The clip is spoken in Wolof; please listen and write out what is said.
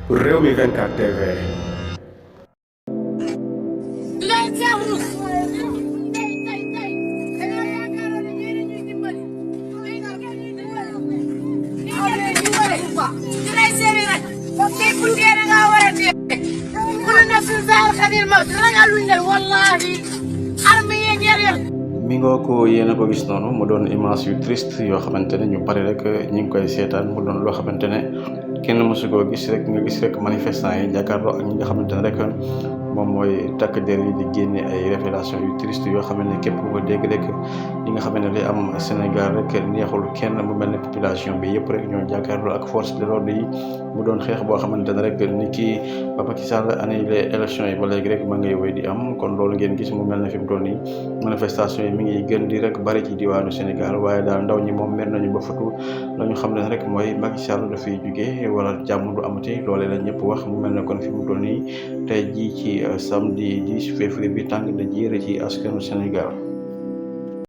Rewmi 24 TV. mi ngoo ko yéen a ko gis noonu mu doon image yu triste yoo xamante ne ñu bari rek ñi ngi koy seetaan mu doon loo xamante ne kenn mësu koo gis rek nga gis rek manifestant yi jàkkaarloo ak ñi nga xamante ne rek moom mooy takk der yi di génne ay révélation yu triste yoo xam ne képp ku ko dégg rek li nga xam ne li am Sénégal rek neexul kenn mu mel ne population bi yëpp rek ñoo jàkkaarloo ak force de l'ordre yi mu doon xeex boo xamante ne rek ni kii ba Macky Sall annulé élection yi ba léegi rek ma ngay wéy di am kon loolu ngeen gis mu mel ne fi mu toll nii manifestation yi mi ngi gën di rek bari ci diwaanu Sénégal waaye daal ndaw ñi moom mer nañu ba fatu la ñu xam ne rek mooy Macky Sall dafay jugee wala jàmm du amati loolee la ñëpp wax mu mel ne kon fi mu toll nii tey jii ci samedi 10 février bi tàng na jiir ci askanu Sénégal.